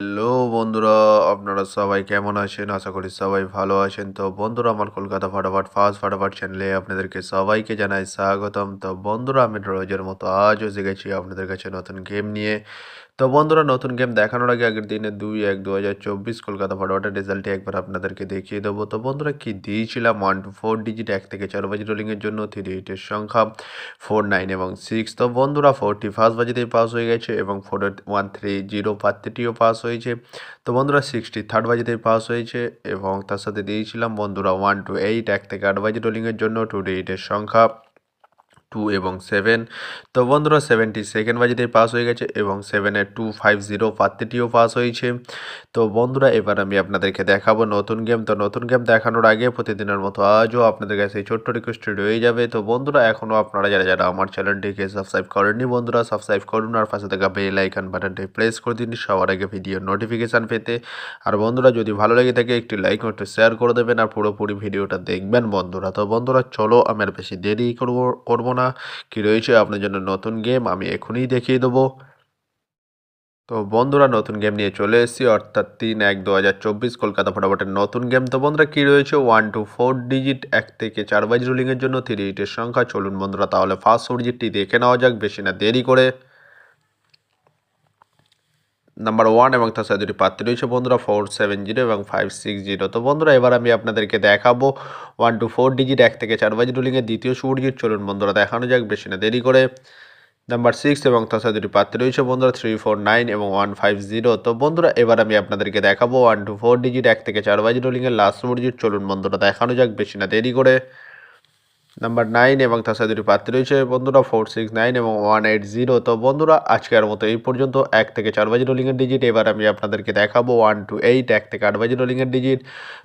Hello বন্ধুরা, আপনারা সবাই কেমন আছেন? আশা করি সবাই ভালো আছেন। তো বন্ধুরা, আমার কলকাতা ফাটাফাট ফার্স্ট ফাটাফাট চ্যানেলে আপনাদেরকে সবাইকে জানাই স্বাগতম। তো বন্ধুরা, আমি রোজের মতো আজও এসে গেছি আপনাদের কাছে নতুন গেম নিয়ে। তো বন্ধুরা, নতুন গেম দেখানোর আগে আগের দিনে 2-1-2024 কলকাতা ফাটাফাটের রেজাল্টটি একবার আপনাদেরকে দেখিয়ে দেবো। তো বন্ধুরা, কি দিয়েছিলাম 1 to 4 ডিজিট 1 থেকে 4 বাজি রোলিংয়ের জন্য 3 8 সংখ্যা 4 9 এবং 6। তো বন্ধুরা, 4টি ফার্স্ট বাজিতেই পাস হয়ে গেছে এবং 4 1 3 0 পাত্রটিও পাস হয়েছে। তো বন্ধুরা, 60 থার্ড বাজিতেই পাস হয়েছে এবং তার সাথে দিয়েছিলাম বন্ধুরা 1 to 8 1 থেকে 8 বাজি রোলিংয়ের জন্য 2 8 সংখ্যা 2 এবং 7। তো বন্ধুরা, 70 সেকেন্ড বাজিতেই পাস হয়ে গেছে এবং 7-এর 250 পাত্রটিও পাস হয়েছে। তো বন্ধুরা, এবার আমি আপনাদেরকে দেখাবো নতুন গেম। তো নতুন গেম দেখানোর আগে প্রতিদিনের মতো আজও আপনাদের কাছে এই ছোট্ট রিকোয়েস্টটি রয়ে যাবে। তো বন্ধুরা, এখনও আপনারা যারা যারা আমার চ্যানেলটিকে সাবস্ক্রাইব করেননি বন্ধুরা, সাবস্ক্রাইব করুন আর পাশে থাকা বেল আইকন বাটনটি প্রেস করে দিন সবার আগে ভিডিও নোটিফিকেশান পেতে। আর বন্ধুরা, যদি ভালো লেগে থাকে একটি লাইক ও একটু শেয়ার করে দেবেন আর পুরোপুরি ভিডিওটা দেখবেন বন্ধুরা। তো বন্ধুরা, চলো আমি আর বেশি দেরি করবো না। কি রয়েছে আপনার জন্য নতুন গেম আমি এখনই দেখিয়ে দেবো। তো বন্ধুরা, নতুন গেম নিয়ে চলে এসেছি, অর্থাৎ 3-1-2024 কলকাতা ফটাফটের নতুন গেম। তো বন্ধুরা, কী রয়েছে 1 to 4 ডিজিট 1 থেকে 4 বাজি রুলিংয়ের জন্য 3 8 সংখ্যা। চলুন বন্ধুরা, তাহলে ফার্স্ট 4 ডিজিটটি দেখে নেওয়া যাক বেশি না দেরি করে। নাম্বার 1 এবং তার সাথে দুটি প্রার্থী রয়েছে বন্ধুরা 470 এবং 560। তো বন্ধুরা, এবার আমি আপনাদেরকে দেখাবো 1 to 4 ডিজিট 1 থেকে 4 বাজি রুলিংয়ের দ্বিতীয় 4 ডিজিট। চলুন বন্ধুরা, দেখানো যাক বেশি না দেরি করে। নাম্বার 6 এবং তার সাথে দুটি প্রার্থী রয়েছে বন্ধুরা 349 এবং 150। তো বন্ধুরা, এবার আমি আপনাদেরকে দেখাবো 1 to 4 ডিজিট 1 থেকে 4 বাজি রোলিংয়ের লাস্ট 4 ডিজিট। চলুন বন্ধুরা, দেখানো যাক বেশি না দেরি করে। নাম্বার 9 এবং তার সাথে দুটি প্রার্থী রয়েছে বন্ধুরা 469 এবং 180। তো বন্ধুরা, আজকের মতো এই পর্যন্ত 1 থেকে 4 বাজি রোলিংয়ের ডিজিট। এবার আমি আপনাদেরকে দেখাবো 1 to 8 1 থেকে 8 বাজি রোলিংয়ের ডিজিট।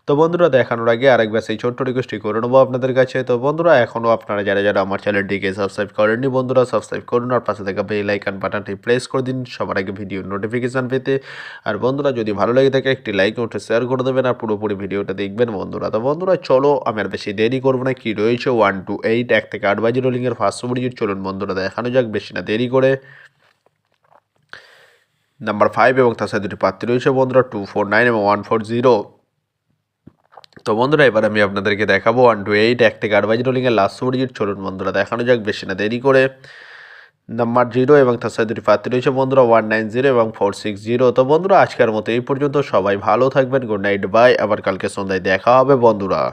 তো বন্ধুরা, দেখানোর আগে আরেকবার সেই ছোট্ট রিকোয়েস্টটি করে নেবো আপনাদের কাছে। তো বন্ধুরা, এখনও আপনারা যারা যারা আমার চ্যানেলটিকে সাবস্ক্রাইব করেননি বন্ধুরা, সাবস্ক্রাইব করুন আর পাশে থাকা বেল আইকন বাটনটি প্রেস করে দিন সবার আগে ভিডিও নোটিফিকেশান পেতে। আর বন্ধুরা, যদি ভালো লেগে থাকে একটি লাইক ও শেয়ার করে দেবেন আর পুরোপুরি ভিডিওটা দেখবেন বন্ধুরা। তো বন্ধুরা, চলো আমি আর বেশি দেরি করবো না। কি রয়েছে 1 to 8 1 থেকে 8 বাজি রোলিংয়ের ফার্স্ট ডিজিট। চলুন বন্ধুরা, দেখানো যাক বেশি না দেরি করে। নাম্বার 5 এবং তার সাথে দুটি প্রার্থী রয়েছে বন্ধুরা 249 এবং 140। তো বন্ধুরা, এবার আমি আপনাদেরকে দেখাবো 1 to 8 1 থেকে 8 বাজি রোলিংয়ের লাস্ট ডিজিট। চলুন বন্ধুরা, দেখানো যাক বেশি না দেরি করে। নাম্বার 0 এবং তার সাথে দুটি প্রার্থী রয়েছে বন্ধুরা 190 এবং 460। তো বন্ধুরা, আজকের মতো এই পর্যন্ত। সবাই ভালো থাকবেন। Good night, bye. আবার কালকে সন্ধ্যায় দেখা হবে বন্ধুরা।